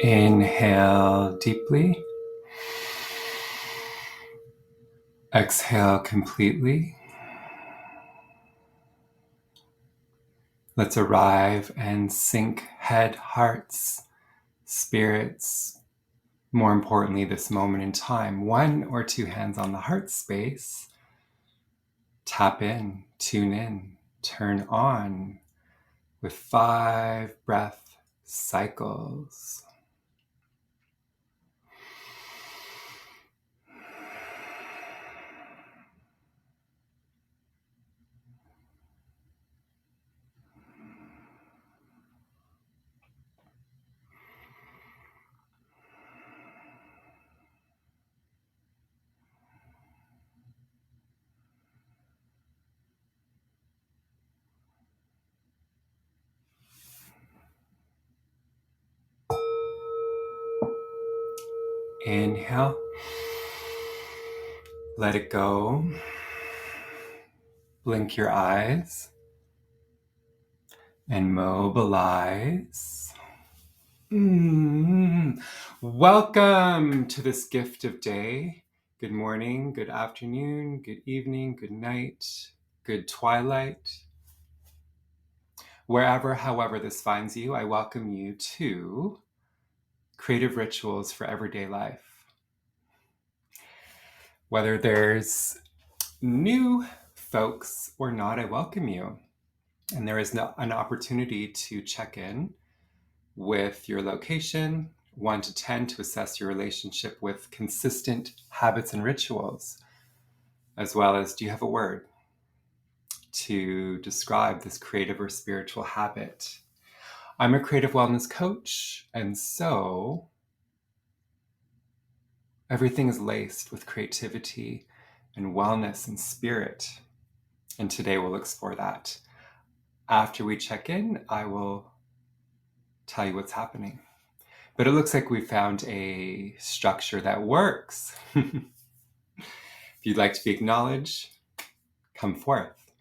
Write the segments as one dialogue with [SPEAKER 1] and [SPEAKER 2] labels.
[SPEAKER 1] Inhale deeply. Exhale completely. Let's arrive and sync head, hearts, spirits. More importantly, this moment in time, 1 or 2 hands on the heart space. Tap in, tune in, turn on with 5 breath cycles. Inhale. Let it go. Blink your eyes and mobilize. Welcome to this gift of day. Good morning, good afternoon, good evening, good night, good twilight. Wherever, however this finds you, I welcome you to Creative Rituals for Everyday Life. Whether there's new folks or not, I welcome you. And there is an opportunity to check in with your location, 1 to 10, to assess your relationship with consistent habits and rituals, as well as do you have a word to describe this creative or spiritual habit? I'm a creative wellness coach, and so everything is laced with creativity and wellness and spirit. And today we'll explore that. After we check in, I will tell you what's happening. But it looks like we found a structure that works. If you'd like to be acknowledged, come forth.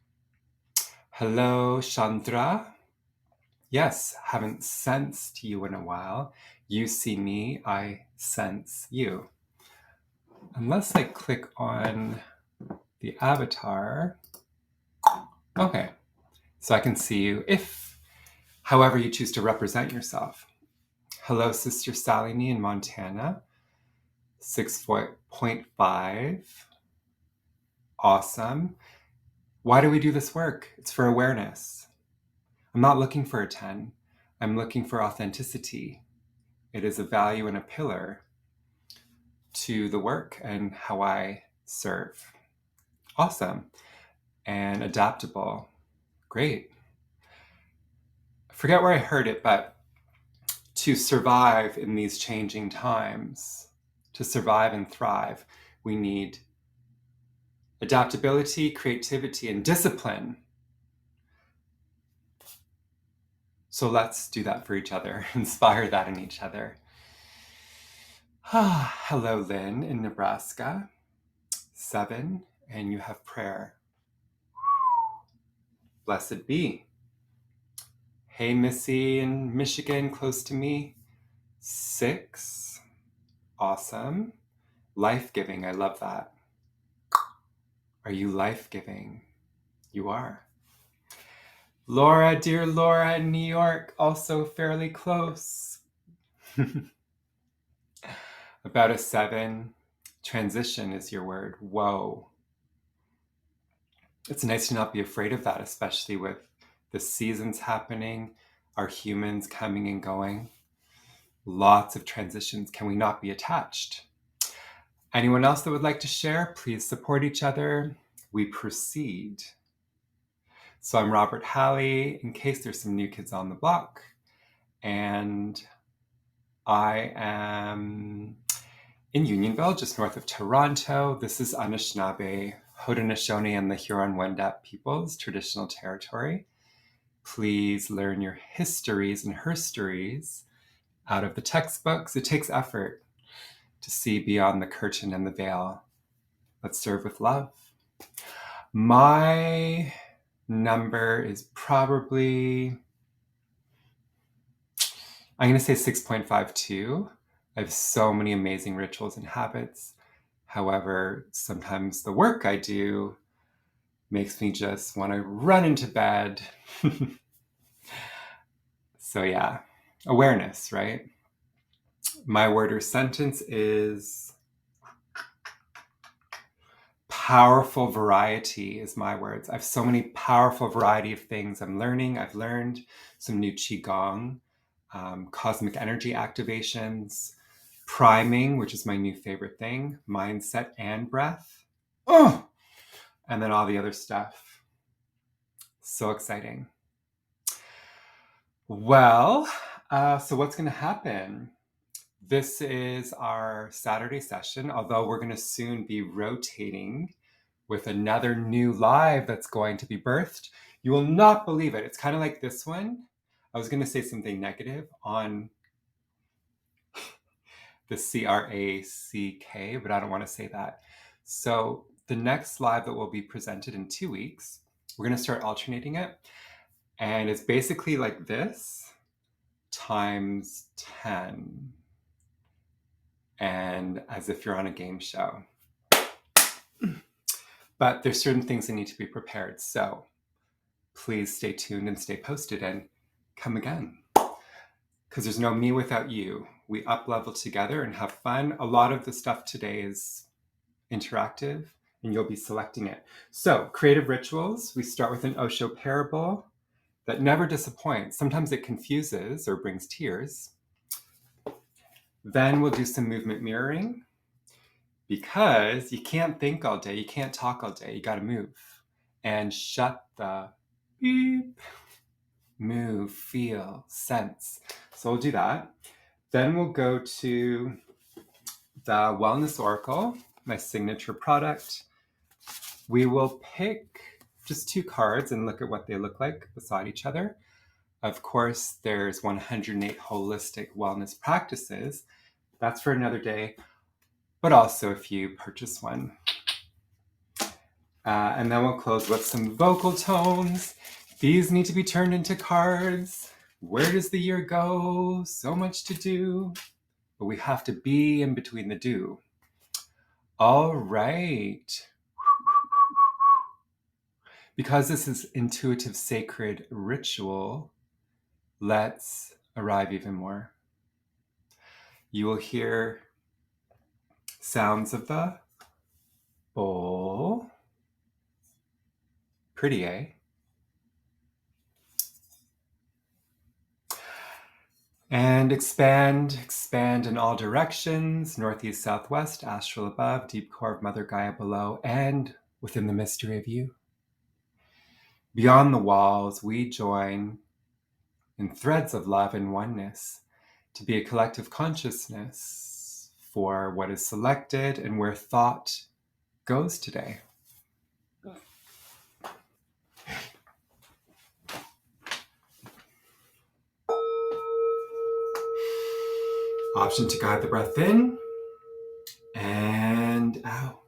[SPEAKER 1] Hello, Chandra. Yes, haven't sensed you in a while. You see me, I sense you. Unless I click on the avatar. Okay, so I can see you if, however you choose to represent yourself. Hello, Sister Salini in Montana, 6.5. Awesome. Why do we do this work? It's for awareness. I'm not looking for a 10. I'm looking for authenticity. It is a value and a pillar to the work and how I serve. Awesome. And adaptable. Great. I forget where I heard it, but to survive in these changing times, to survive and thrive, we need adaptability, creativity, and discipline. So let's do that for each other, inspire that in each other. Hello, Lynn in Nebraska, 7, and you have prayer. Blessed be. Hey, Missy in Michigan, close to me, 6. Awesome. Life-giving, I love that. Are you life-giving? You are. Laura, dear Laura in New York, also fairly close. About a 7. Transition is your word. Whoa. It's nice to not be afraid of that, especially with the seasons happening, our humans coming and going. Lots of transitions. Can we not be attached? Anyone else that would like to share? Please support each other. We proceed. So I'm Robert Halley, in case there's some new kids on the block. And I am in Unionville, just north of Toronto. This is Anishinaabe, Haudenosaunee, and the Huron-Wendat peoples' traditional territory. Please learn your histories and herstories out of the textbooks. It takes effort to see beyond the curtain and the veil. Let's serve with love. My number is probably I'm going to say 6.52. I have so many amazing rituals and habits. However, sometimes the work I do makes me just want to run into bed. So yeah, awareness, right? My word or sentence is powerful variety is my words. I have so many powerful variety of things I'm learning. I've learned some new Qigong, cosmic energy activations, priming, which is my new favorite thing, mindset and breath. Oh, and then all the other stuff. So exciting. Well, so what's going to happen? This is our Saturday session, although we're going to soon be rotating with another new live that's going to be birthed. You will not believe it. It's kind of like this one. I was going to say something negative on the CRACK, but I don't want to say that. So the next live that will be presented in 2 weeks, we're going to start alternating it. And it's basically like this times 10. And as if you're on a game show. But there's certain things that need to be prepared. So please stay tuned and stay posted and come again. Because there's no me without you. We up level together and have fun. A lot of the stuff today is interactive and you'll be selecting it. So creative rituals, we start with an Osho parable that never disappoints. Sometimes it confuses or brings tears. Then we'll do some movement mirroring because you can't think all day, you can't talk all day, you got to move. And shut the beep. Move, feel, sense. So we'll do that. Then we'll go to the Wellness Oracle, my signature product. We will pick just 2 cards and look at what they look like beside each other. Of course, there's 108 holistic wellness practices. That's for another day, but also if you purchase one. And then we'll close with some vocal tones. These need to be turned into cards. Where does the year go? So much to do, but we have to be in between the do. All right. Because this is intuitive, sacred ritual, let's arrive even more. You will hear sounds of the bowl. Pretty, eh? And expand in all directions, northeast, southwest, astral above, deep core of Mother Gaia below, and within the mystery of you. Beyond the walls, we join in threads of love and oneness to be a collective consciousness for what is selected and where thought goes today. Option to guide the breath in and out.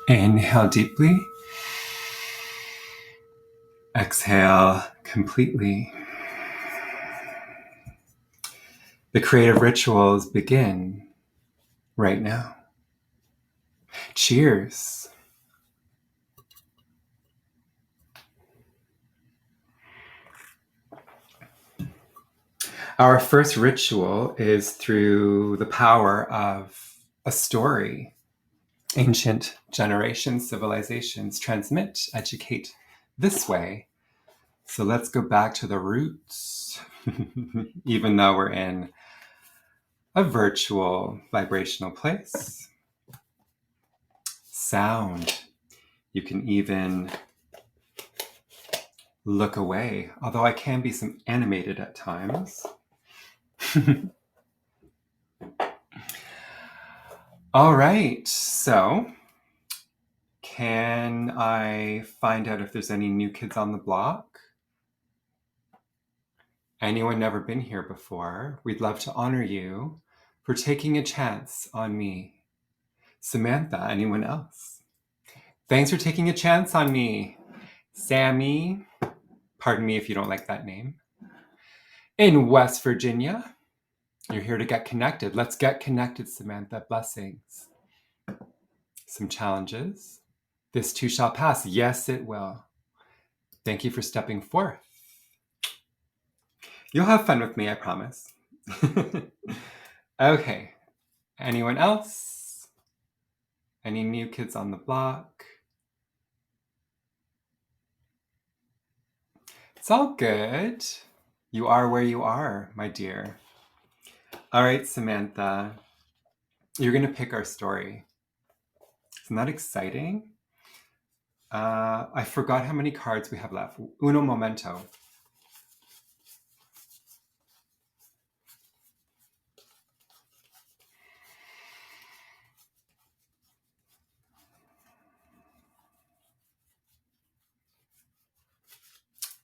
[SPEAKER 1] Inhale deeply. Exhale completely. The creative rituals begin right now. Cheers. Our first ritual is through the power of a story. Ancient generations, civilizations transmit, educate this way. So let's go back to the roots, even though we're in a virtual vibrational place. Sound. You can even look away, although I can be some animated at times. All right, so can I find out if there's any new kids on the block? Anyone never been here before? We'd love to honor you for taking a chance on me. Samantha, anyone else? Thanks for taking a chance on me. Sammy, pardon me if you don't like that name. In West Virginia, you're here to get connected. Let's get connected, Samantha. Blessings. Some challenges. This too shall pass. Yes, it will. Thank you for stepping forth. You'll have fun with me, I promise. Okay. Anyone else? Any new kids on the block? It's all good. You are where you are, my dear. All right, Samantha. You're going to pick our story. Isn't that exciting? I forgot how many cards we have left. Uno momento.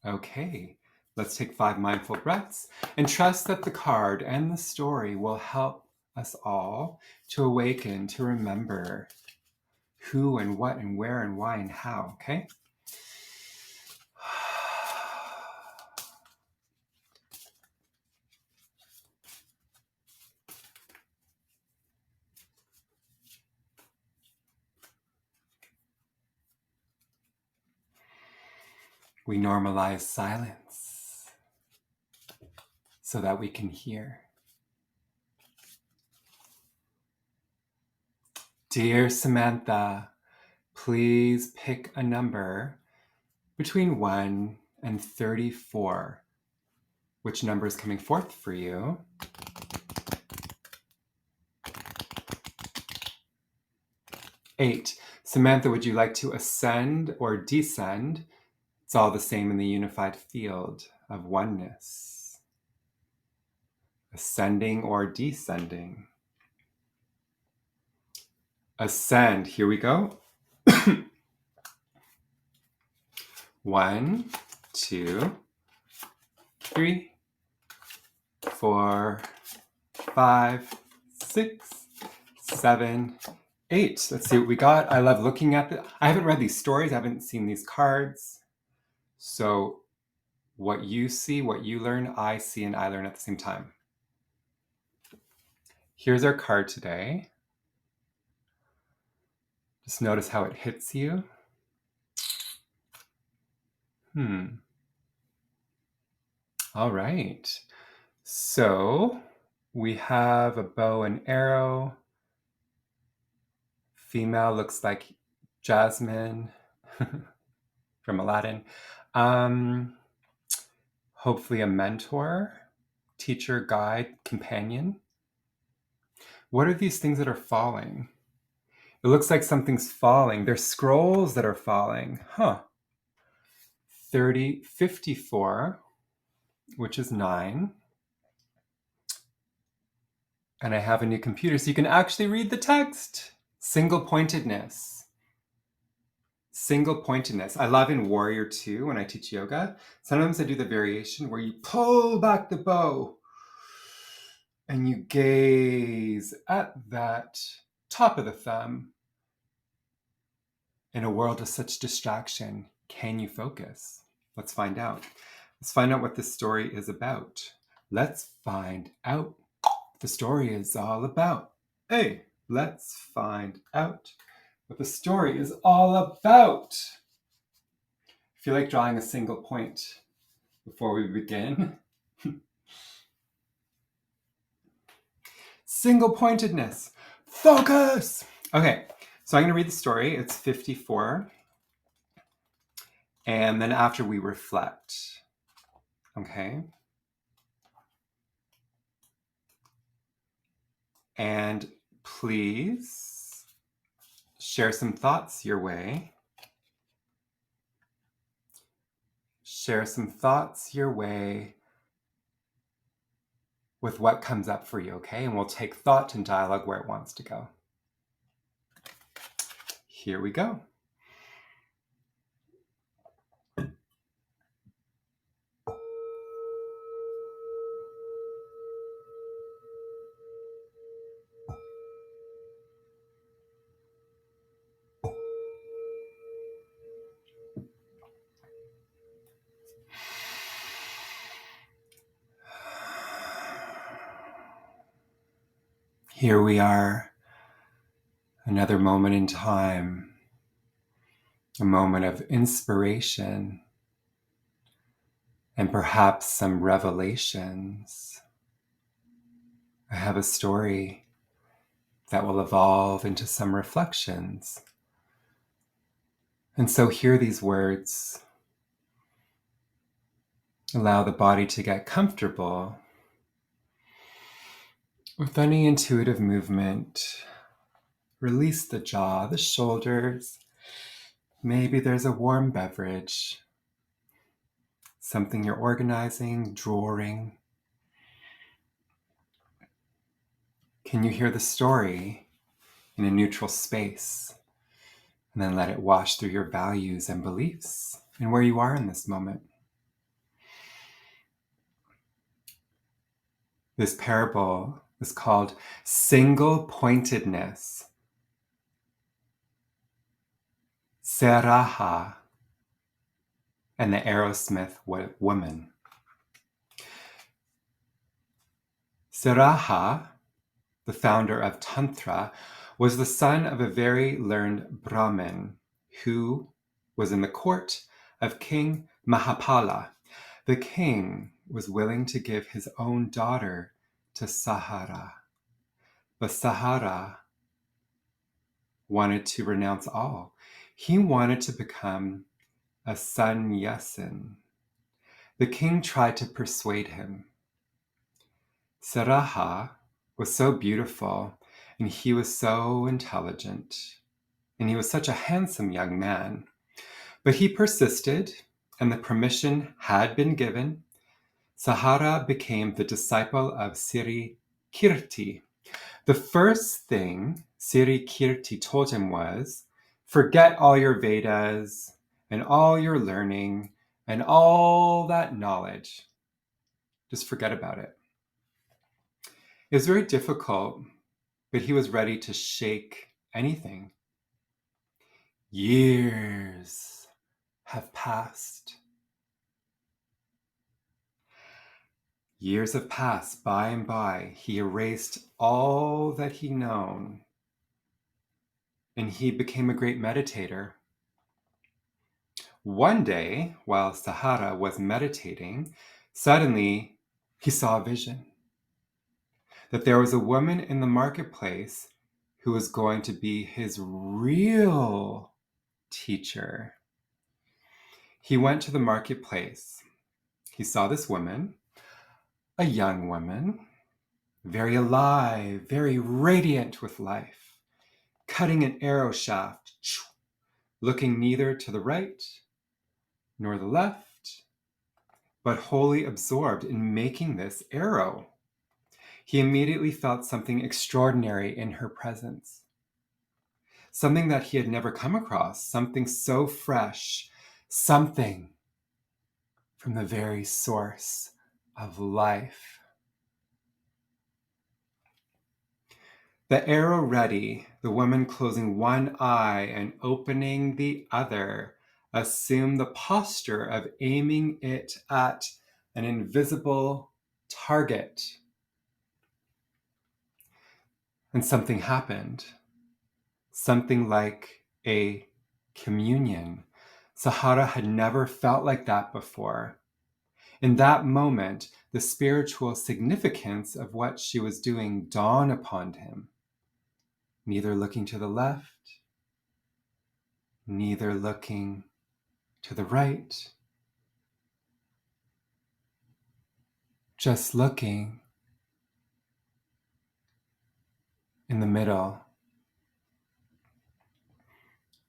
[SPEAKER 1] Okay, let's take 5 mindful breaths and trust that the card and the story will help us all to awaken, to remember who and what and where and why and how, okay? We normalize silence so that we can hear. Dear Samantha, please pick a number between 1 and 34. Which number is coming forth for you? 8. Samantha, would you like to ascend or descend? It's all the same in the unified field of oneness. Ascending or descending? Ascend. Here we go. 1, 2, 3, 4, 5, 6, 7, 8. Let's see what we got. I love looking at the. I haven't read these stories. I haven't seen these cards. So what you see, what you learn, I see and I learn at the same time. Here's our card today. Just notice how it hits you. All right. So we have a bow and arrow. Female looks like Jasmine from Aladdin. Hopefully a mentor, teacher, guide, companion. What are these things that are falling? It looks like something's falling. There's scrolls that are falling. 54, which is 9. And I have a new computer, so you can actually read the text. Single pointedness. Single pointedness. I love in Warrior 2 when I teach yoga. Sometimes I do the variation where you pull back the bow and you gaze at that top of the thumb. In a world of such distraction, can you focus? Let's find out. Let's find out what this story is about. Let's find out what the story is all about. Hey, let's find out what the story is all about. I feel like drawing a single point before we begin. Single pointedness. Focus. Okay, so I'm going to read the story. It's 54. And then after we reflect. Okay. And please share some thoughts your way. Share some thoughts your way with what comes up for you, okay? And we'll take thought and dialogue where it wants to go. Here we go. Here we are, another moment in time, a moment of inspiration and perhaps some revelations. I have a story that will evolve into some reflections. And so hear these words. Allow the body to get comfortable with any intuitive movement. Release the jaw, the shoulders. Maybe there's a warm beverage, something you're organizing, drawing. Can you hear the story in a neutral space? And then let it wash through your values and beliefs and where you are in this moment. This parable is called Single Pointedness. Seraha and the Arrowsmith woman. Seraha, the founder of Tantra, was the son of a very learned Brahmin who was in the court of King Mahapala. The king was willing to give his own daughter to Sahara, but Sahara wanted to renounce all. He wanted to become a sannyasin. The king tried to persuade him. Saraha was so beautiful, and he was so intelligent, and he was such a handsome young man. But he persisted, and the permission had been given. Sahara became the disciple of Sri Kirti. The first thing Sri Kirti told him was, forget all your Vedas and all your learning and all that knowledge. Just forget about it. It was very difficult, but he was ready to shake anything. Years have passed. Years have passed by and by. He erased all that he known, and he became a great meditator. One day, while Sahara was meditating, suddenly he saw a vision that there was a woman in the marketplace who was going to be his real teacher. He went to the marketplace. He saw this woman, a young woman, very alive, very radiant with life, cutting an arrow shaft, looking neither to the right nor the left, but wholly absorbed in making this arrow. He immediately felt something extraordinary in her presence, something that he had never come across, something so fresh, something from the very source of life. The arrow ready, the woman closing one eye and opening the other, Assume the posture of aiming it at an invisible target. And something happened. Something like a communion. Sahara had never felt like that before. In that moment, the spiritual significance of what she was doing dawned upon him. Neither looking to the left, neither looking to the right, just looking in the middle.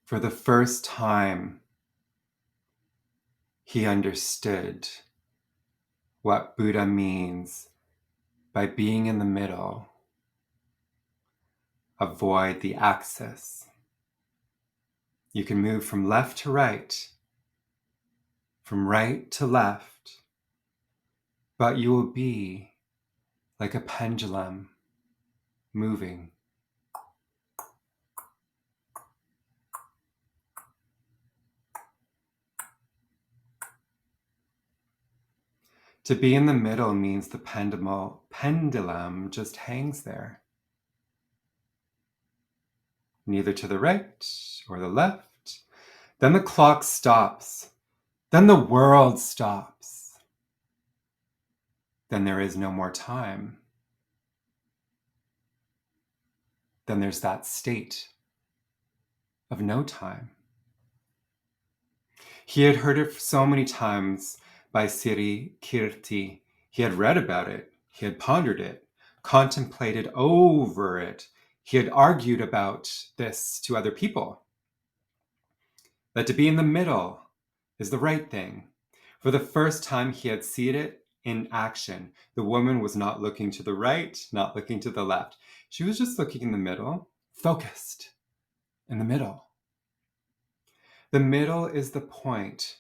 [SPEAKER 1] For the first time, he understood what Buddha means by being in the middle. Avoid the axis. You can move from left to right, from right to left, but you will be like a pendulum moving. To be in the middle means the pendulum just hangs there. Neither to the right or the left. Then the clock stops. Then the world stops. Then there is no more time. Then there's that state of no time. He had heard it so many times by Sri Kirti. He had read about it. He had pondered it, contemplated over it. He had argued about this to other people. That to be in the middle is the right thing. For the first time, he had seen it in action. The woman was not looking to the right, not looking to the left. She was just looking in the middle, focused in the middle. The middle is the point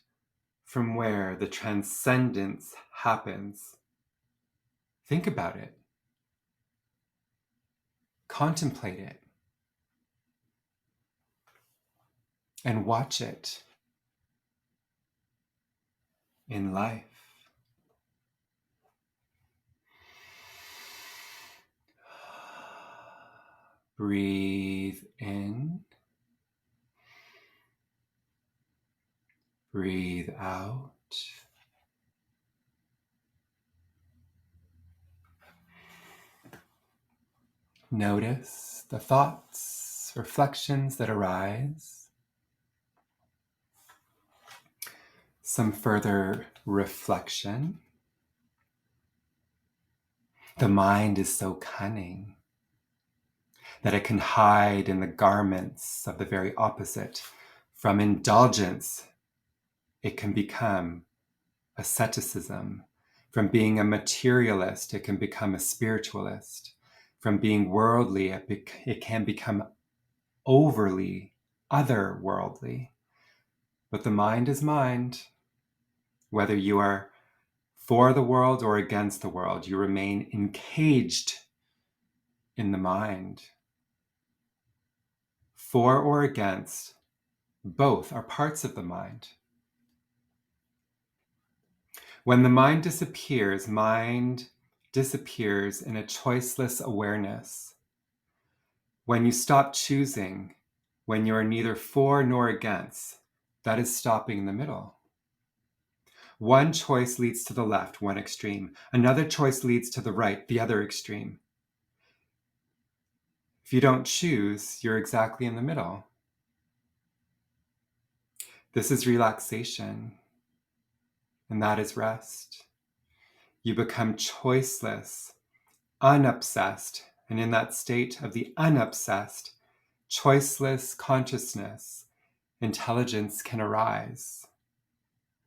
[SPEAKER 1] from where the transcendence happens. Think about it. Contemplate it. And watch it in life. Breathe in. Breathe out. Notice the thoughts, reflections that arise. Some further reflection. The mind is so cunning that it can hide in the garments of the very opposite. From indulgence, it can become asceticism. From being a materialist, it can become a spiritualist. From being worldly, it can become overly otherworldly. But the mind is mind. Whether you are for the world or against the world, you remain encaged in the mind. For or against, both are parts of the mind. When the mind disappears in a choiceless awareness. When you stop choosing, when you are neither for nor against, that is stopping in the middle. One choice leads to the left, one extreme. Another choice leads to the right, the other extreme. If you don't choose, you're exactly in the middle. This is relaxation, and that is rest. You become choiceless, unobsessed, and in that state of the unobsessed, choiceless consciousness, intelligence can arise,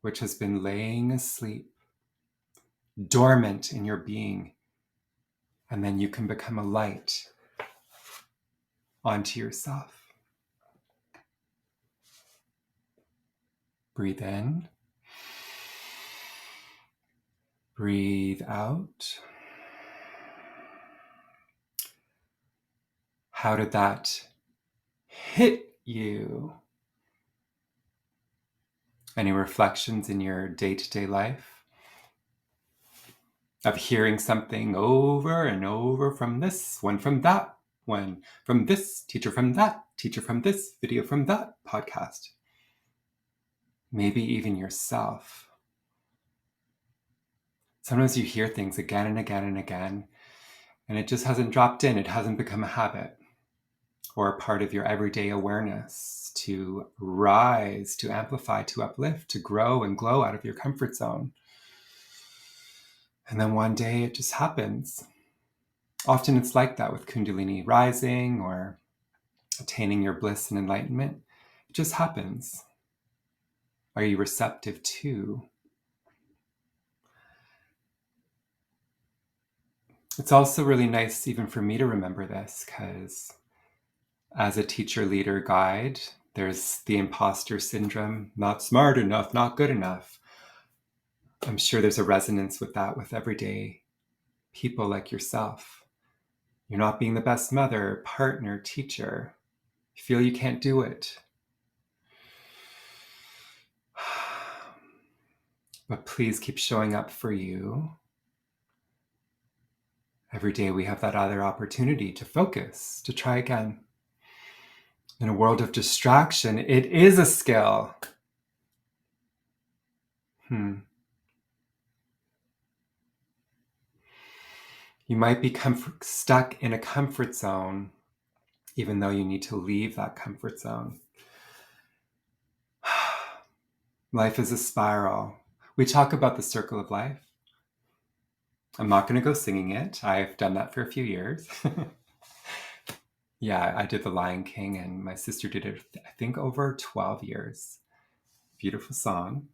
[SPEAKER 1] which has been laying asleep, dormant in your being, and then you can become a light onto yourself. Breathe in. Breathe out. How did that hit you? Any reflections in your day-to-day life of hearing something over and over from this one, from that one, from this teacher, from that teacher, from this video, from that podcast? Maybe even yourself. Sometimes you hear things again and again and again, and it just hasn't dropped in. It hasn't become a habit or a part of your everyday awareness to rise, to amplify, to uplift, to grow and glow out of your comfort zone. And then one day it just happens. Often it's like that with Kundalini rising or attaining your bliss and enlightenment. It just happens. Are you receptive to? It's also really nice even for me to remember this, because as a teacher, leader, guide, there's the imposter syndrome, not smart enough, not good enough. I'm sure there's a resonance with that with everyday people like yourself. You're not being the best mother, partner, teacher. You feel you can't do it. But please keep showing up for you. Every day we have that other opportunity to focus, to try again. In a world of distraction, it is a skill. You might be stuck in a comfort zone, even though you need to leave that comfort zone. Life is a spiral. We talk about the circle of life. I'm not going to go singing it. I've done that for a few years. Yeah, I did The Lion King, and my sister did it, I think, over 12 years. Beautiful song.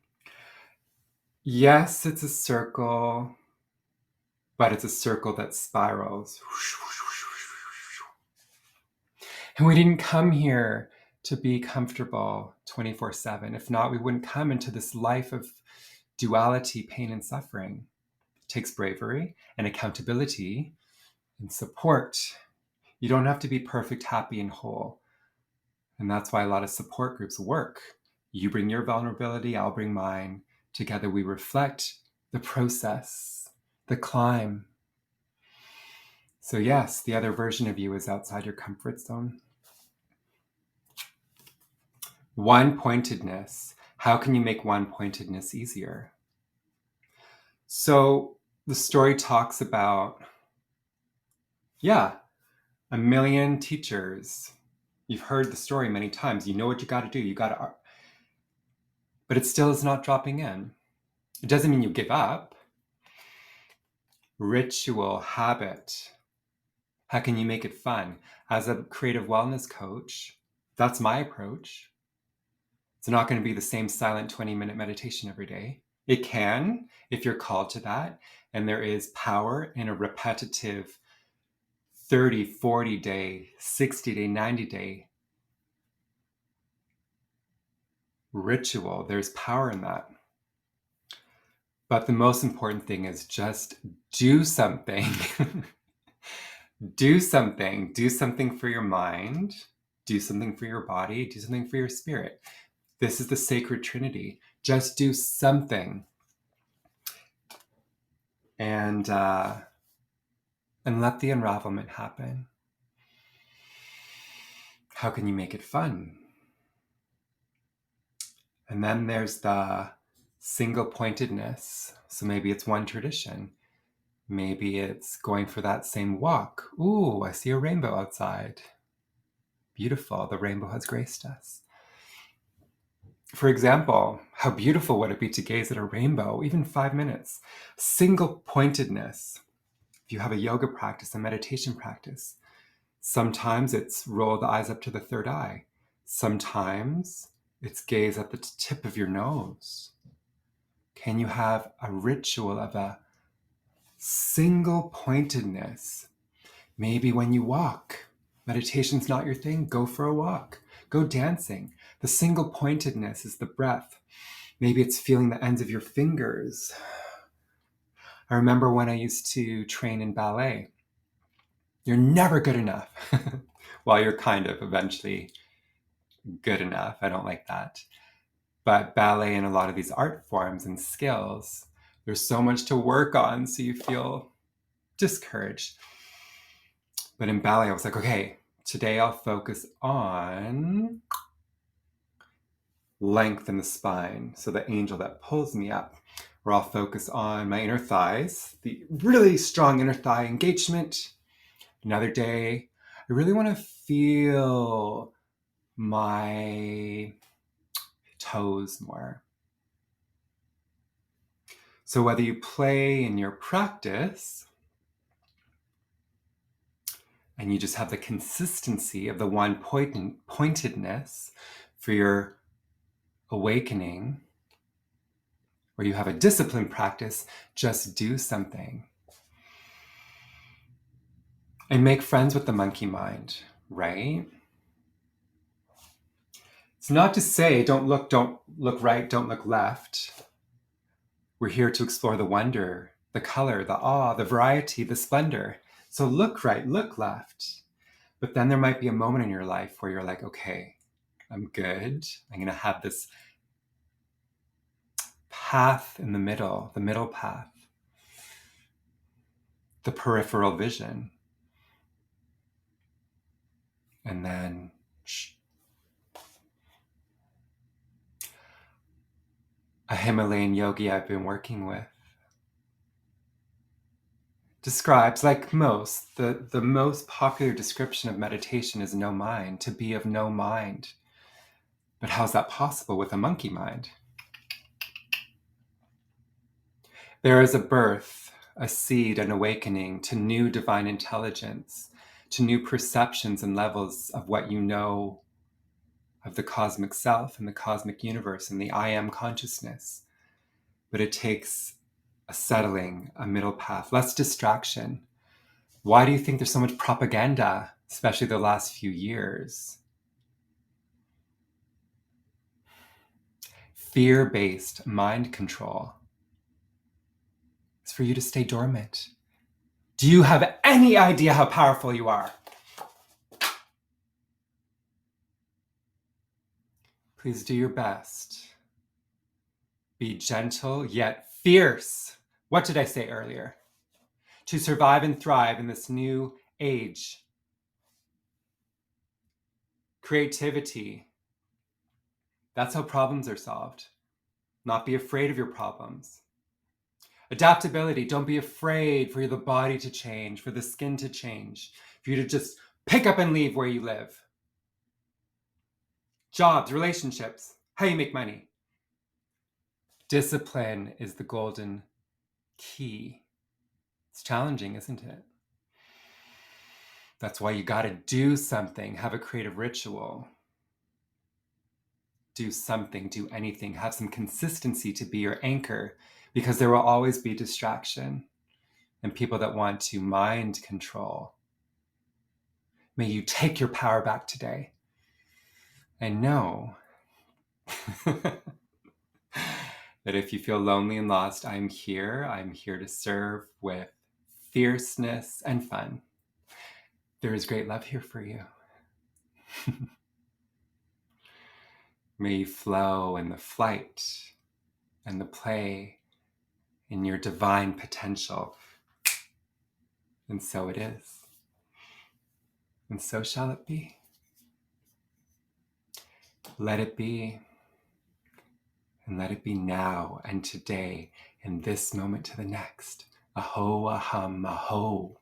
[SPEAKER 1] Yes, it's a circle, but it's a circle that spirals. And we didn't come here to be comfortable 24/7. If not, we wouldn't come into this life of duality, pain, and suffering. It takes bravery and accountability and support. You don't have to be perfect, happy, and whole. And that's why a lot of support groups work. You bring your vulnerability, I'll bring mine. Together we reflect the process, the climb. So yes, the other version of you is outside your comfort zone. One-pointedness. How can you make one-pointedness easier? So the story talks about, a million teachers. You've heard the story many times. You know what you got to do. But it still is not dropping in. It doesn't mean you give up. Ritual, habit. How can you make it fun? As a creative wellness coach, that's my approach. It's not going to be the same silent 20-minute meditation every day. It can, if you're called to that. And there is power in a repetitive 30, 40 day, 60 day, 90 day ritual. There's power in that. But the most important thing is just do something. Do something. Do something for your mind. Do something for your body. Do something for your spirit. This is the sacred trinity. Just do something. And let the unravelment happen. How can you make it fun? And then there's the single pointedness. So maybe it's one tradition. Maybe it's going for that same walk. Ooh, I see a rainbow outside. Beautiful. The rainbow has graced us. For example, how beautiful would it be to gaze at a rainbow, even 5 minutes? Single pointedness. If you have a yoga practice, a meditation practice, sometimes it's roll the eyes up to the third eye. Sometimes it's gaze at the tip of your nose. Can you have a ritual of a single pointedness? Maybe when you walk, meditation's not your thing, go for a walk, go dancing. The single pointedness is the breath. Maybe it's feeling the ends of your fingers. I remember when I used to train in ballet. You're never good enough. Well, you're kind of eventually good enough. I don't like that. But ballet and a lot of these art forms and skills, there's so much to work on, so you feel discouraged. But in ballet, I was like, okay, today I'll focus on length in the spine. So the angel that pulls me up, or I'll focus on my inner thighs, the really strong inner thigh engagement. Another day, I really want to feel my toes more. So whether you play in your practice and you just have the consistency of the one pointedness for your awakening, or you have a disciplined practice, just do something. And make friends with the monkey mind, right? It's not to say don't look right, don't look left. We're here to explore the wonder, the color, the awe, the variety, the splendor. So look right, look left. But then there might be a moment in your life where you're like, okay, I'm good. I'm going to have this path in the middle path, the peripheral vision. And then a Himalayan yogi I've been working with describes, like most, the most popular description of meditation is no mind, to be of no mind. But how's that possible with a monkey mind? There is a birth, a seed, an awakening to new divine intelligence, to new perceptions and levels of what you know of the cosmic self and the cosmic universe and the I am consciousness. But it takes a settling, a middle path, less distraction. Why do you think there's so much propaganda, especially the last few years? Fear-based mind control. It's for you to stay dormant. Do you have any idea how powerful you are? Please do your best. Be gentle yet fierce. What did I say earlier? To survive and thrive in this new age. Creativity. That's how problems are solved. Not be afraid of your problems. Adaptability. Don't be afraid for the body to change, for the skin to change, for you to just pick up and leave where you live. Jobs, relationships, how you make money. Discipline is the golden key. It's challenging, isn't it? That's why you got to do something, have a creative ritual. Do something, do anything, have some consistency to be your anchor, because there will always be distraction and people that want to mind control. May you take your power back today. I know that if you feel lonely and lost, I'm here. I'm here to serve with fierceness and fun. There is great love here for you. May you flow in the flight and the play in your divine potential. And so it is. And so shall it be. Let it be. And let it be now and today, in this moment to the next. Aho, aham, aho.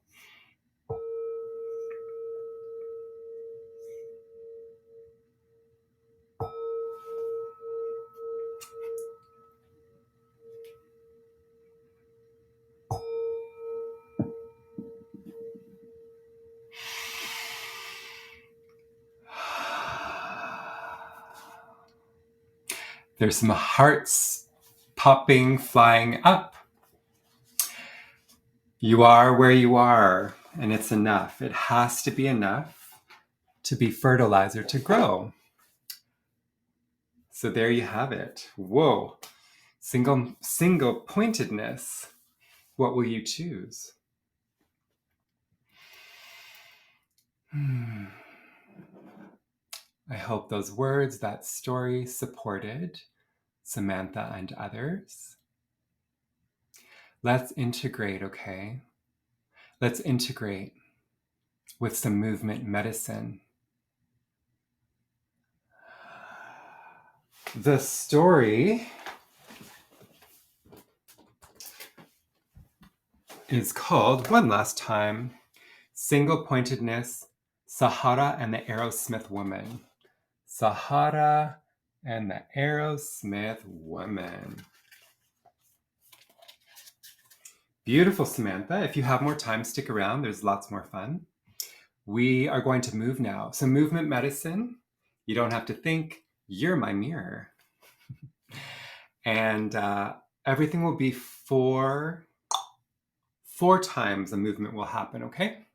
[SPEAKER 1] There's some hearts popping, flying up. You are where you are, and it's enough. It has to be enough to be fertilizer to grow. So there you have it. Whoa. Single pointedness. What will you choose? I hope those words, that story supported Samantha and others. Let's integrate, okay? Let's integrate with some movement medicine. The story is called, one last time, Single Pointedness, Sahara and the Aerosmith Woman. Sahara and the Aerosmith Woman. Beautiful, Samantha. If you have more time, stick around. There's lots more fun. We are going to move now. So movement medicine, you don't have to think, you're my mirror. And everything will be four times a movement will happen, okay?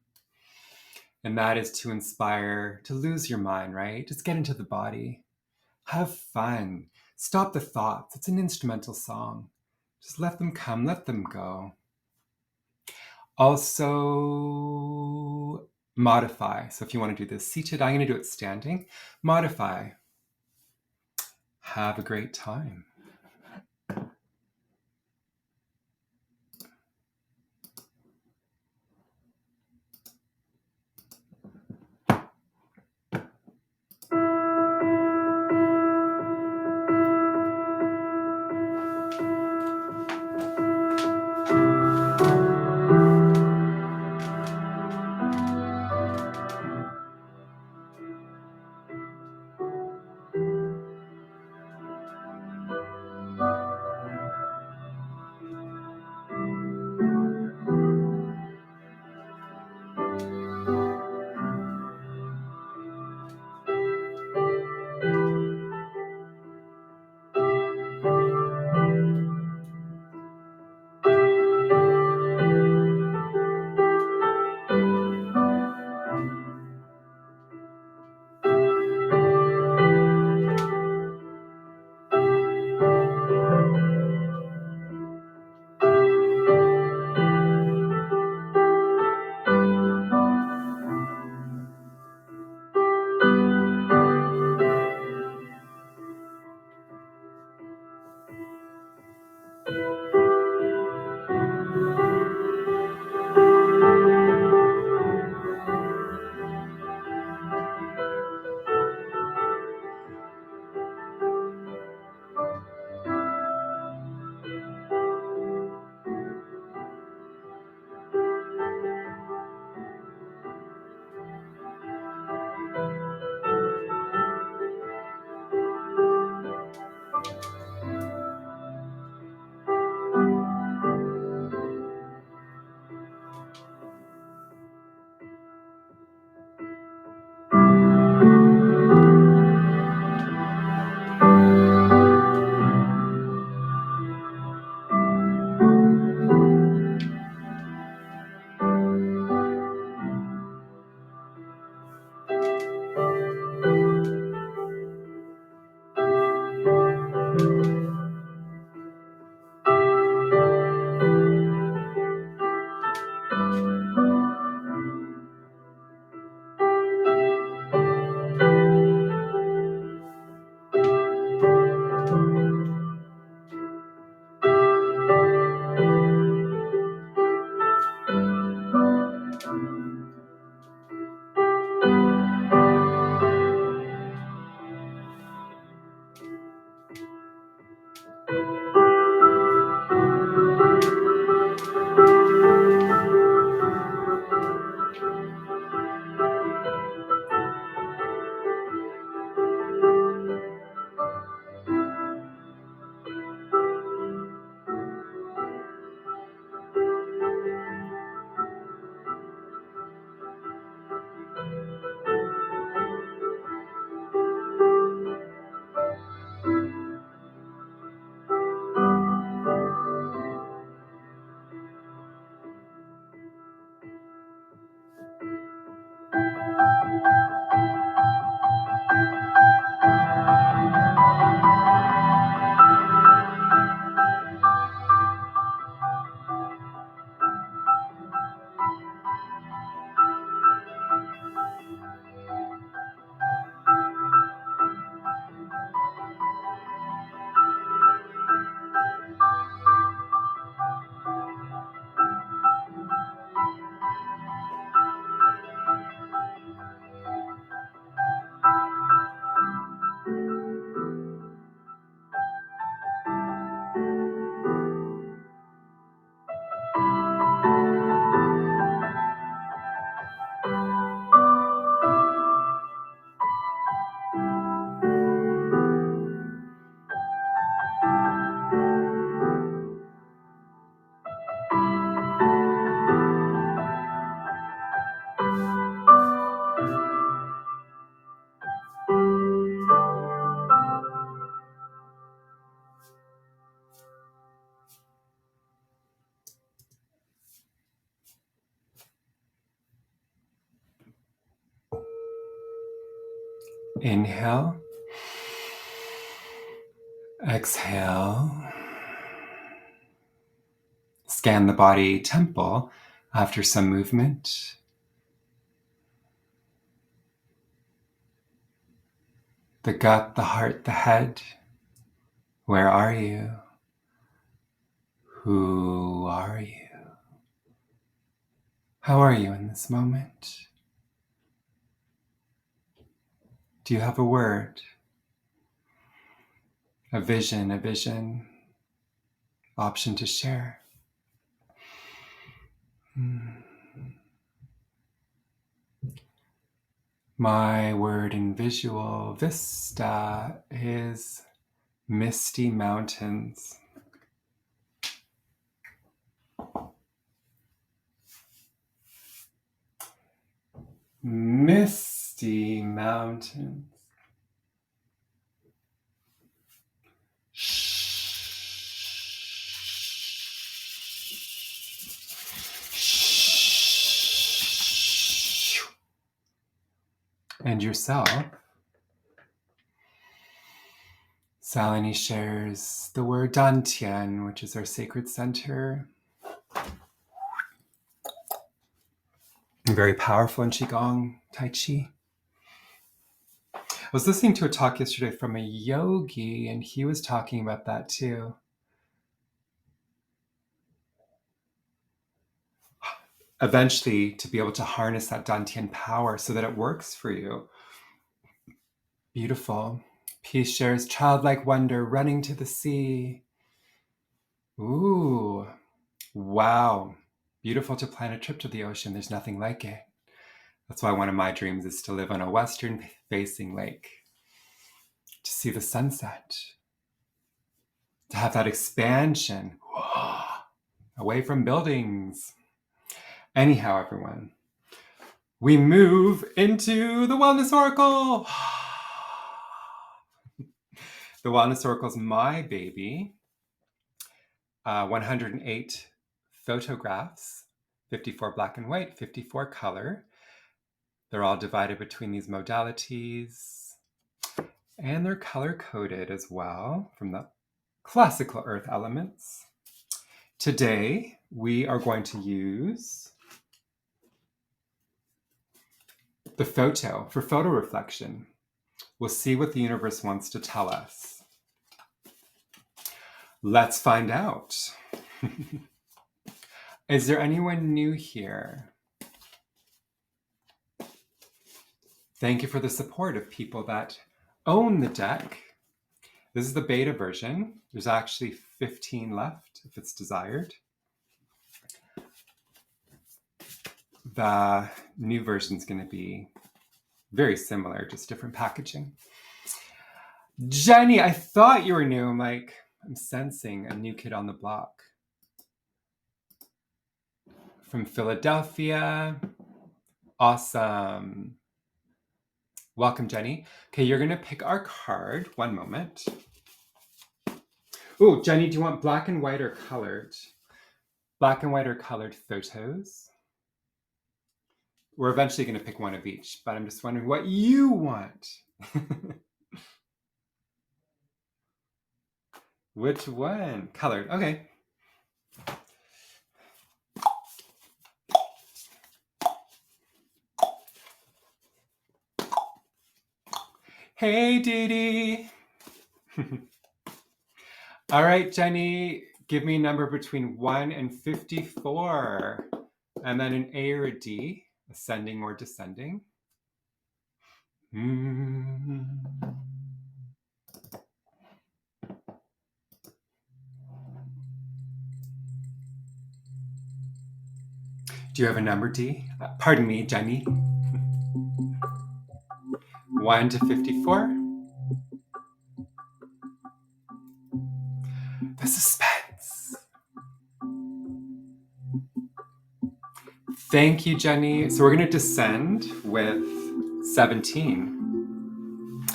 [SPEAKER 1] And that is to inspire, to lose your mind, right? Just get into the body. Have fun. Stop the thoughts. It's an instrumental song. Just let them come, let them go. Also, modify. So if you want to do this seated, I'm going to do it standing. Modify. Have a great time. Inhale. Exhale. Scan the body temple after some movement. The gut, the heart, the head. Where are you? Who are you? How are you in this moment? Do you have a word? A vision, option to share? My word in visual vista is misty mountains. Misty mountains. And yourself. Salini shares the word Dantian, which is our sacred center. Very powerful in Qigong, Tai Chi. I was listening to a talk yesterday from a yogi, and he was talking about that too. Eventually, to be able to harness that Dantian power so that it works for you. Beautiful. Peace shares childlike wonder running to the sea. Ooh, wow. Beautiful to plan a trip to the ocean. There's nothing like it. That's why one of my dreams is to live on a western facing lake, to see the sunset, to have that expansion away from buildings. Anyhow, everyone, we move into the Wellness Oracle. The Wellness Oracle is my baby. 108 photographs, 54 black and white, 54 color. They're all divided between these modalities, and they're color coded as well from the classical earth elements. Today, we are going to use the photo for photo reflection. We'll see what the universe wants to tell us. Let's find out. Is there anyone new here? Thank you for the support of people that own the deck. This is the beta version. There's actually 15 left if it's desired. The new version is going to be very similar, just different packaging. Jenny, I thought you were new. I'm sensing a new kid on the block. From Philadelphia. Awesome. Welcome, Jenny. Okay, you're going to pick our card. One moment. Oh, Jenny, do you want black and white or colored? Black and white or colored photos? We're eventually going to pick one of each, but I'm just wondering what you want. Which one? Colored. Okay. Hey, Dee. All right, Jenny, give me a number between 1 and 54. And then an A or a D, ascending or descending. Do you have a number, D? Pardon me, Jenny. 1 to 54. The suspense. Thank you, Jenny. So we're going to descend with 17.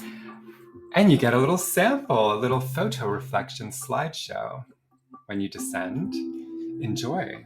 [SPEAKER 1] And you get a little sample, a little photo reflection slideshow when you descend. Enjoy.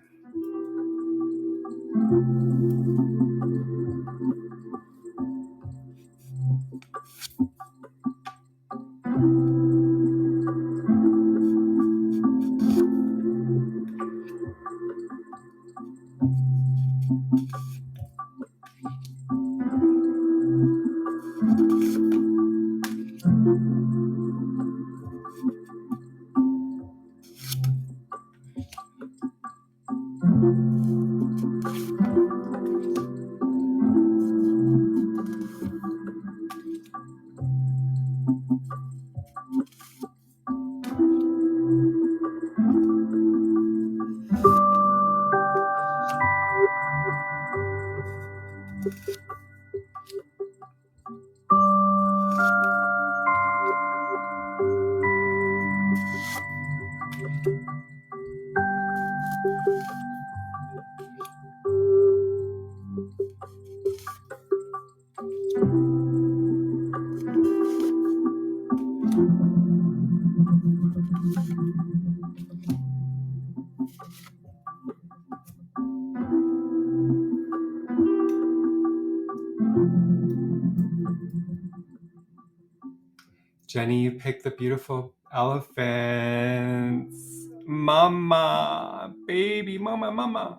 [SPEAKER 1] Jenny, you picked the beautiful elephants. Mama, baby, mama, mama.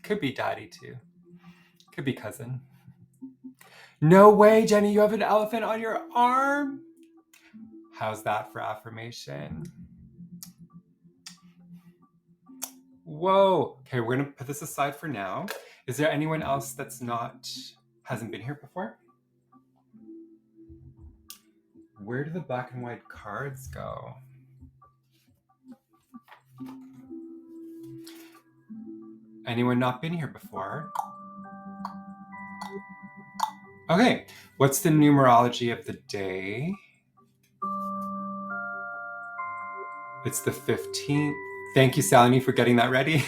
[SPEAKER 1] Could be daddy too. Could be cousin. No way, Jenny, you have an elephant on your arm? How's that for affirmation? Whoa. Okay, we're gonna put this aside for now. Is there anyone else hasn't been here before? Where do the black and white cards go? Anyone not been here before? Okay, what's the numerology of the day? It's the 15th. Thank you, Salini, for getting that ready.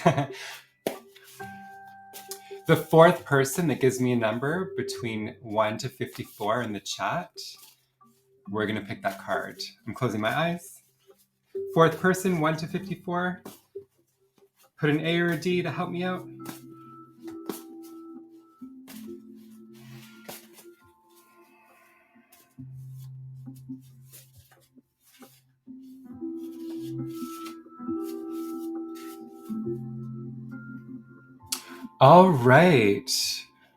[SPEAKER 1] The fourth person that gives me a number between 1 to 54 in the chat, we're gonna pick that card. I'm closing my eyes. Fourth person, 1 to 54. Put an A or a D to help me out. All right.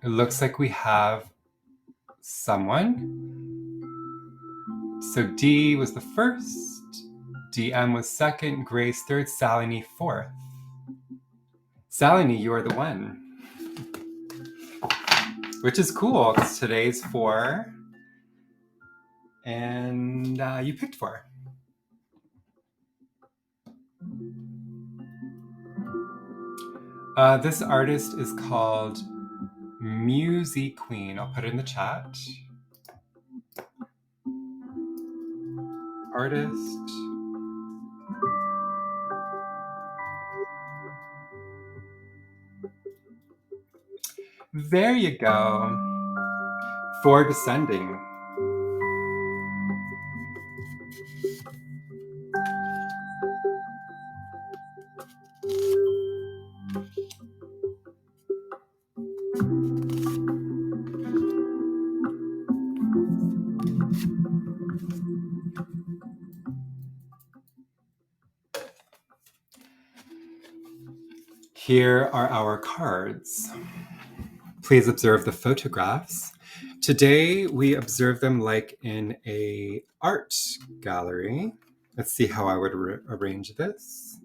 [SPEAKER 1] It looks like we have someone. So D was the first, DM was second, Grace third, Salini fourth. Salini, you are the one. Which is cool, because today's 4, and you picked 4. This artist is called Music Queen. I'll put it in the chat. Artist. There you go. 4 descending. Here are our cards. Please observe the photographs. Today we observe them like in an art gallery. Let's see how I would arrange this.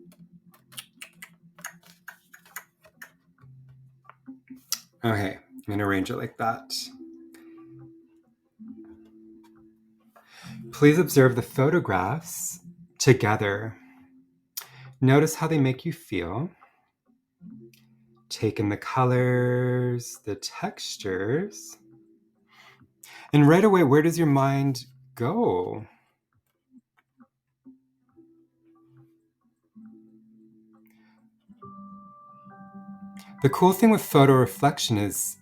[SPEAKER 1] Okay, I'm going to arrange it like that. Please observe the photographs together. Notice how they make you feel. Take in the colors, the textures. And right away, where does your mind go? The cool thing with photo reflection is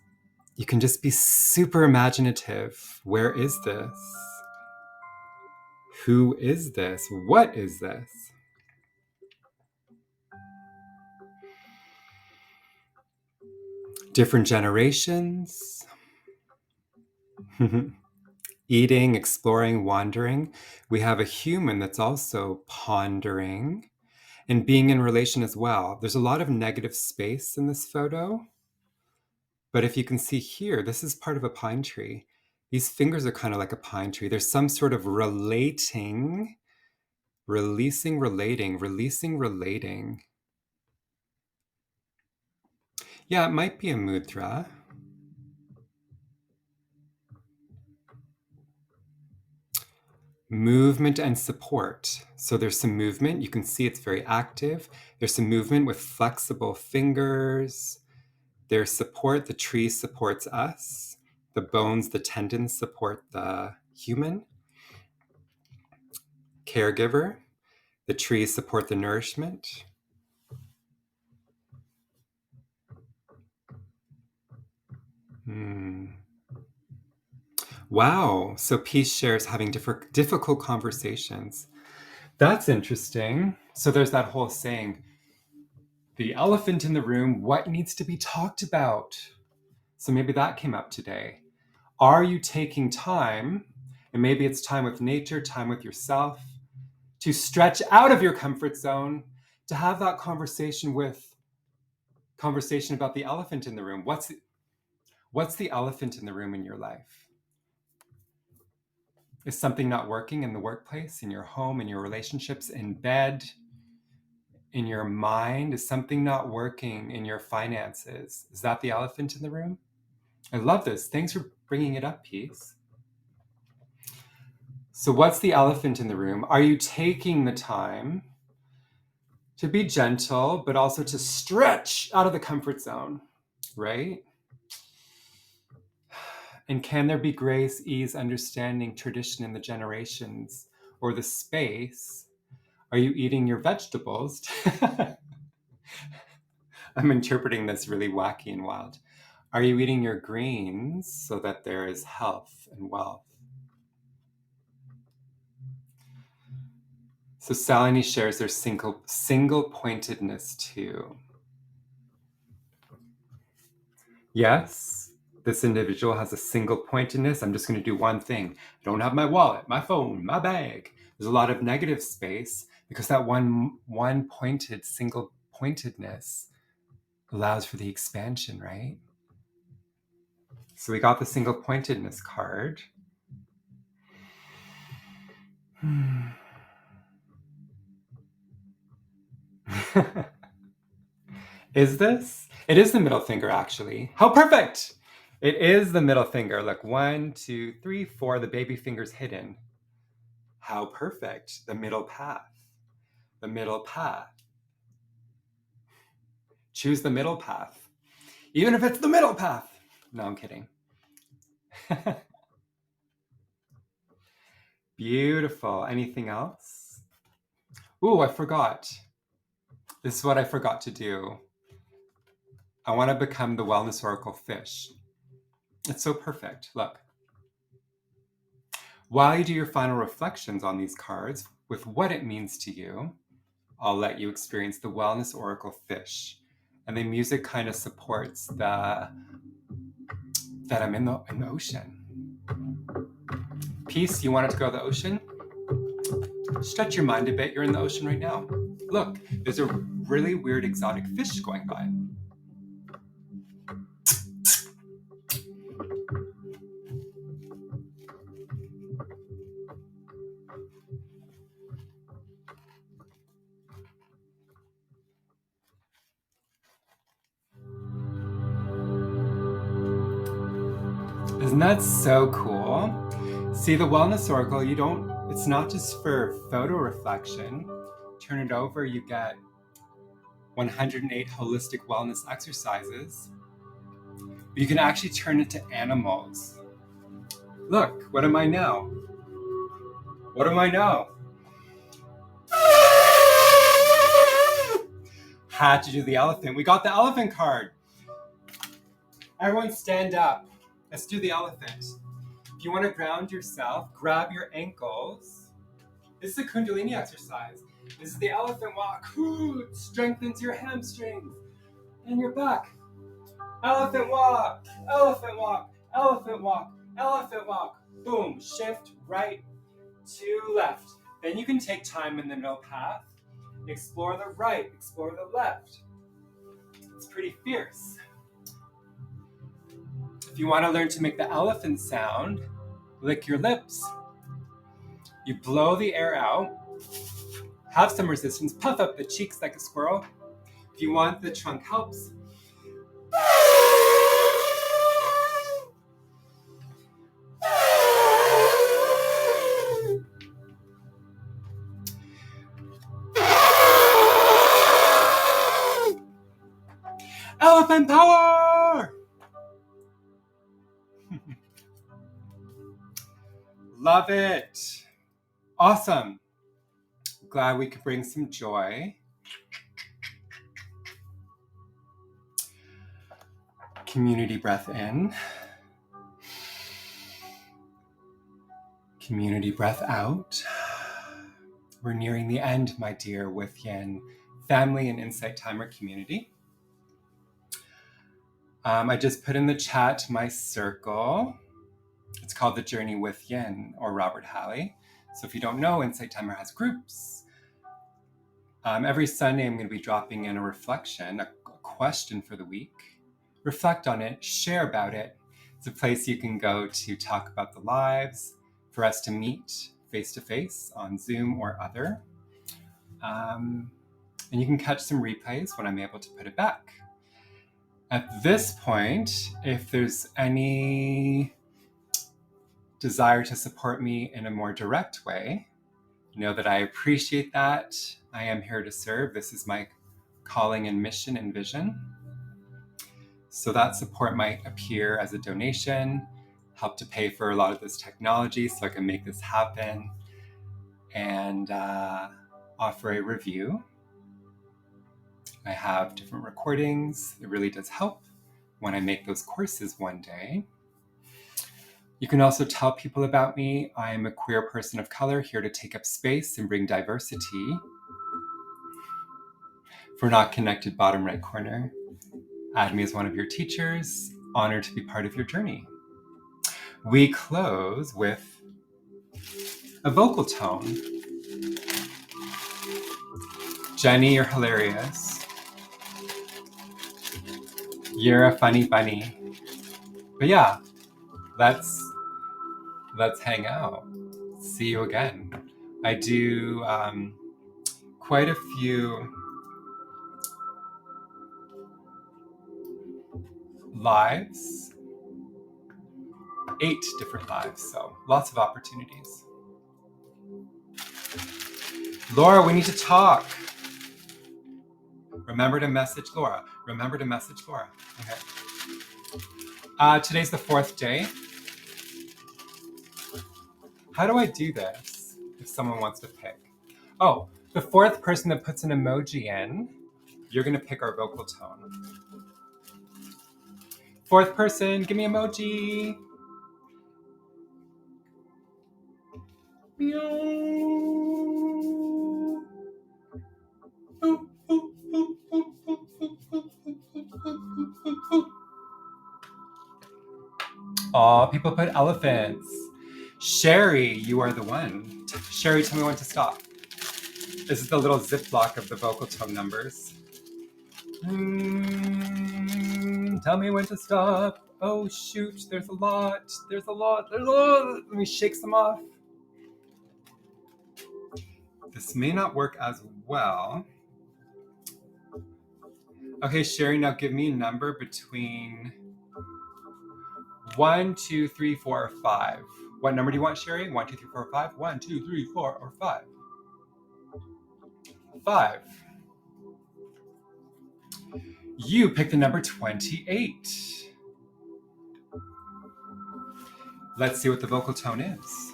[SPEAKER 1] you can just be super imaginative. Where is this? Who is this? What is this? Different generations. Eating, exploring, wandering. We have a human that's also pondering and being in relation as well. There's a lot of negative space in this photo. But if you can see here, this is part of a pine tree. These fingers are kind of like a pine tree. There's some sort of relating, releasing, relating, releasing, relating. Yeah, it might be a mudra. movement and support. So there's some movement. You can see it's very active. There's some movement with flexible fingers. There's support. The tree supports us. The bones, the tendons support the human caregiver. The trees support the nourishment. Wow. So peace shares having difficult conversations. That's interesting. So there's that whole saying, the elephant in the room, what needs to be talked about? So maybe that came up today. Are you taking time, and maybe it's time with nature, time with yourself, to stretch out of your comfort zone, to have that conversation about the elephant in the room? What's the elephant in the room in your life? Is something not working in the workplace, in your home, in your relationships, in bed, in your mind? Is something not working in your finances? Is that the elephant in the room? I love this. Thanks for bringing it up, Peace. So what's the elephant in the room? Are you taking the time to be gentle, but also to stretch out of the comfort zone, right? And can there be grace, ease, understanding, tradition in the generations or the space? Are you eating your vegetables? I'm interpreting this really wacky and wild. Are you eating your greens so that there is health and wealth? So Salini shares their single pointedness too. Yes, this individual has a single pointedness. I'm just going to do one thing. I don't have my wallet, my phone, my bag. There's a lot of negative space because that one pointed, single pointedness allows for the expansion, right? So we got the single pointedness card. Is this? It is the middle finger, actually. How perfect! It is the middle finger. Look, 1, 2, 3, 4. The baby finger's hidden. How perfect. The middle path. The middle path. Choose the middle path. Even if it's the middle path. No, I'm kidding. Beautiful. Anything else? Ooh, I forgot. This is what I forgot to do. I want to become the Wellness Oracle fish. It's so perfect. Look. While you do your final reflections on these cards with what it means to you, I'll let you experience the Wellness Oracle fish. And the music kind of supports that I'm in the ocean. Peace, you wanted to go to the ocean? Stretch your mind a bit. You're in the ocean right now. Look, there's a really weird exotic fish going by. Isn't that so cool? See, the Wellness Oracle, it's not just for photo reflection. Turn it over, you get 108 holistic wellness exercises. You can actually turn it to animals. Look, what am I now? What am I now? Had to do the elephant. We got the elephant card. Everyone stand up. Let's do the elephant. If you want to ground yourself, grab your ankles. This is a Kundalini exercise. This is the elephant walk. Ooh, it strengthens your hamstrings and your back. Elephant walk, elephant walk, elephant walk, elephant walk. Boom, shift right to left. Then you can take time in the middle path. Explore the right, explore the left. It's pretty fierce. If you want to learn to make the elephant sound, lick your lips. You blow the air out. Have some resistance. Puff up the cheeks like a squirrel. If you want, the trunk helps. Up and power! Love it. Awesome. Glad we could bring some joy. Community breath in. Community breath out. We're nearing the end, my dear Withyin family and Insight Timer community. I just put in the chat my circle. It's called The Journey Withyin, or Robert Halley. So if you don't know, Insight Timer has groups. Every Sunday, I'm going to be dropping in a reflection, a question for the week. Reflect on it, share about it. It's a place you can go to talk about the lives, for us to meet face-to-face on Zoom or other. And you can catch some replays when I'm able to put it back. At this point, if there's any desire to support me in a more direct way, know that I appreciate that. I am here to serve. This is my calling and mission and vision. So that support might appear as a donation, help to pay for a lot of this technology so I can make this happen, and offer a review. I have different recordings. It really does help when I make those courses one day. You can also tell people about me. I am a queer person of color here to take up space and bring diversity. For Not Connected, bottom right corner. Add me as one of your teachers. Honored to be part of your journey. We close with a vocal tone. Jenny, you're hilarious. You're a funny bunny. But yeah, let's hang out. See you again. I do quite a few lives, 8 different lives, so lots of opportunities. Laura, we need to talk. Remember to message Laura. Remember to message Laura. Okay. Today's the 4th day. How do I do this if someone wants to pick? Oh, the 4th person that puts an emoji in, you're going to pick our vocal tone. 4th person, give me emoji. Aw, people put elephants. Sherry, you are the one. Sherry, tell me when to stop. This is the little Ziploc of the vocal tone numbers. Tell me when to stop. Oh shoot, there's a lot. There's a lot. Let me shake some off. This may not work as well. Okay, Sherry, now give me a number between 1, 2, 3, 4, or 5. What number do you want, Sherry? 1, 2, 3, 4, 5? 1, 2, 3, 4, or 5? 5. You pick the number 28. Let's see what the vocal tone is.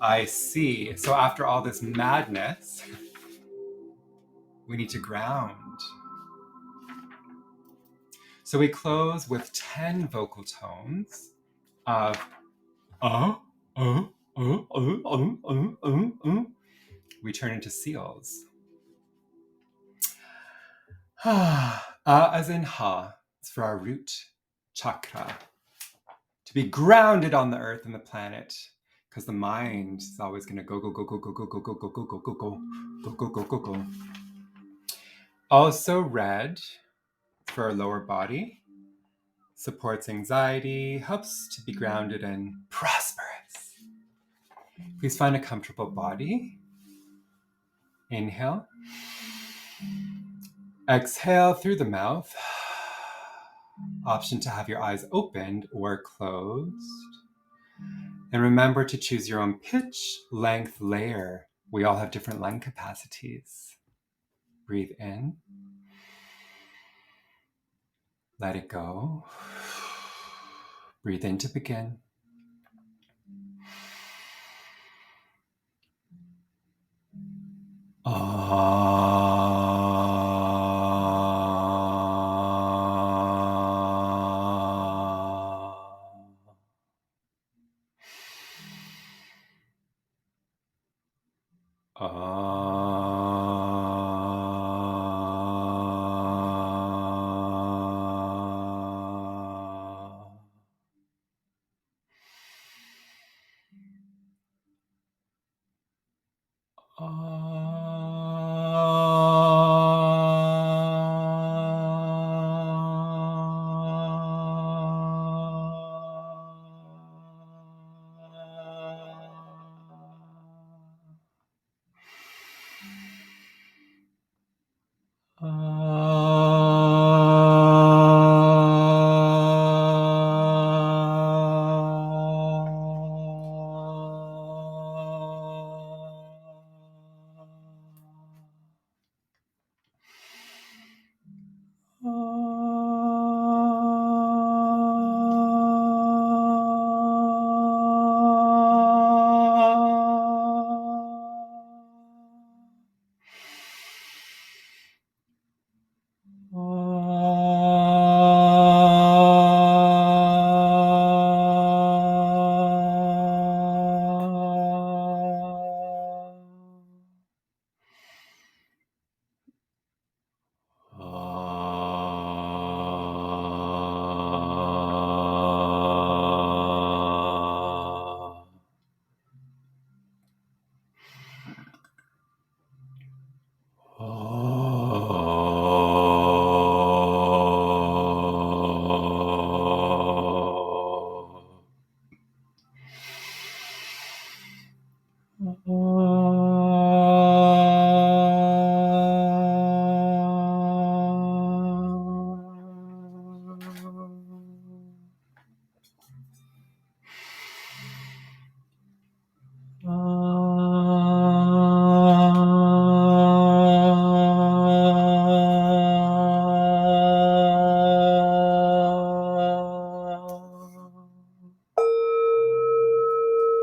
[SPEAKER 1] I see. So after all this madness, we need to ground. So we close with 10 vocal tones of we turn into seals. As in ha, it's for our root chakra. To be grounded on the earth and the planet, because the mind is always going to go. Also red for our lower body, supports anxiety, helps to be grounded and prosperous. Please find a comfortable body. Inhale. Exhale through the mouth. Option to have your eyes opened or closed. And remember to choose your own pitch, length, layer. We all have different lung capacities. Breathe in. Let it go. Breathe in to begin.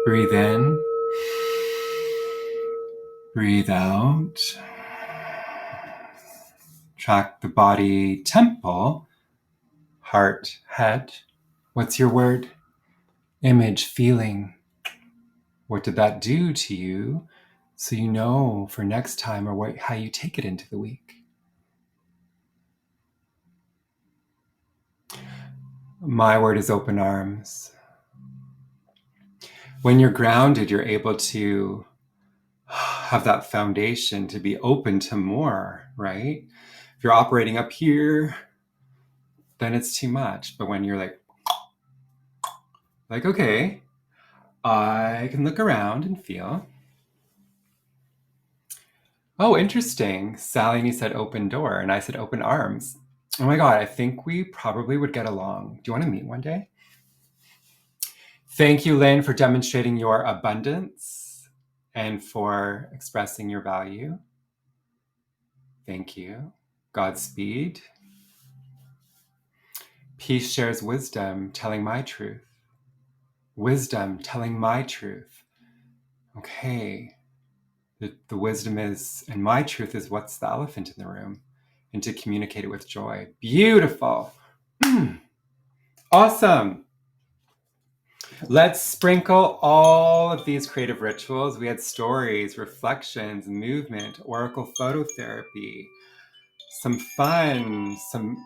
[SPEAKER 1] Breathe in, breathe out. Track the body tempo, heart, head. What's your word? Image, feeling. What did that do to you? So you know for next time or how you take it into the week. My word is open arms. When you're grounded, you're able to have that foundation to be open to more, right? If you're operating up here, then it's too much. But when you're like, okay, I can look around and feel. Oh, interesting. Sally and you said open door, and I said open arms. Oh my God, I think we probably would get along. Do you want to meet one day? Thank you, Lynn, for demonstrating your abundance and for expressing your value. Thank you. Godspeed. Peace shares wisdom, telling my truth. Wisdom, telling my truth. Okay. The wisdom is, and my truth is what's the elephant in the room, and to communicate it with joy. Beautiful. Awesome. Let's sprinkle all of these creative rituals. We had stories, reflections, movement, oracle phototherapy, some fun, some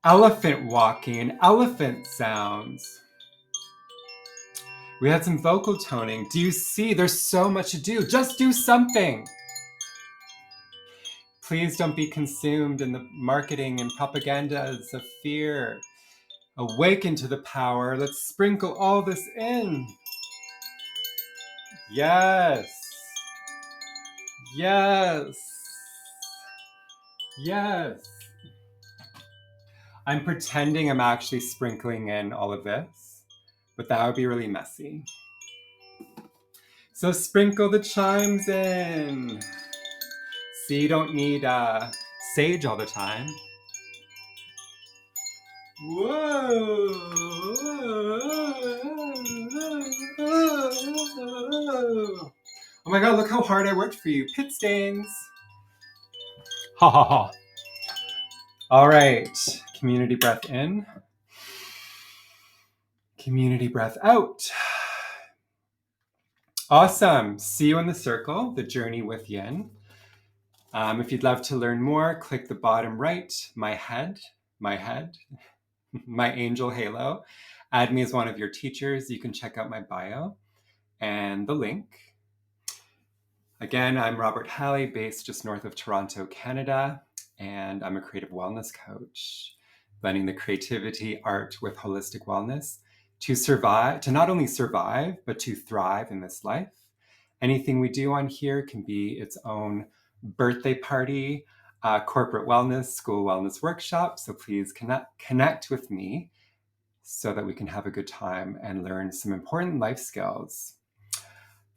[SPEAKER 1] elephant walking and elephant sounds. We had some vocal toning. Do you see? There's so much to do. Just do something. Please don't be consumed in the marketing and propagandas of fear. Awaken to the power. Let's sprinkle all this in. Yes. Yes. Yes. I'm pretending I'm actually sprinkling in all of this, but that would be really messy. So sprinkle the chimes in. See, you don't need sage all the time. Whoa! Oh my god, look how hard I worked for you. Pit stains. Ha ha ha. All right, community breath in. Community breath out. Awesome. See you in the circle, the journey with Yin. If you'd love to learn more, click the bottom right, my head, my angel halo. Add me as one of your teachers. You can check out my bio and the link. Again, I'm Robert Halley, based just north of Toronto, Canada, and I'm a creative wellness coach, blending the creativity, art with holistic wellness to survive, to not only survive, but to thrive in this life. Anything we do on here can be its own birthday party, corporate wellness, school wellness workshop. So please connect with me so that we can have a good time and learn some important life skills.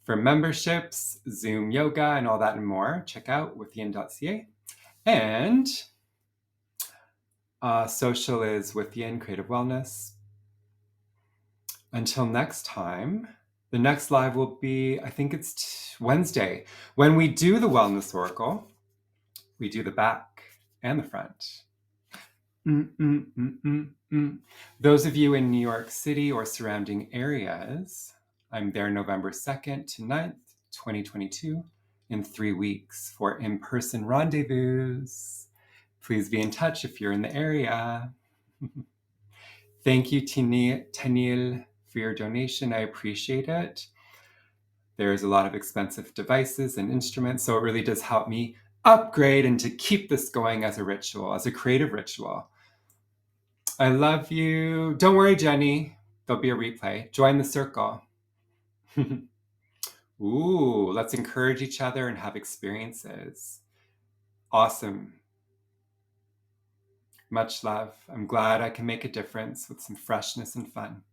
[SPEAKER 1] For memberships, Zoom yoga, and all that and more, check out withyin.ca. And social is Withyin Creative Wellness. Until next time, the next live will be, I think it's Wednesday. When we do the Wellness Oracle, we do the back and the front. Those of you in New York City or surrounding areas, I'm there November 2nd to 9th, 2022, in 3 weeks for in-person rendezvous. Please be in touch if you're in the area. Thank you, Tanil, for your donation. I appreciate it. There's a lot of expensive devices and instruments, so it really does help me upgrade and to keep this going as a ritual, as a creative ritual. I love you. Don't worry, Jenny. There'll be a replay. Join the circle. Ooh, let's encourage each other and have experiences. Awesome. Much love. I'm glad I can make a difference with some freshness and fun.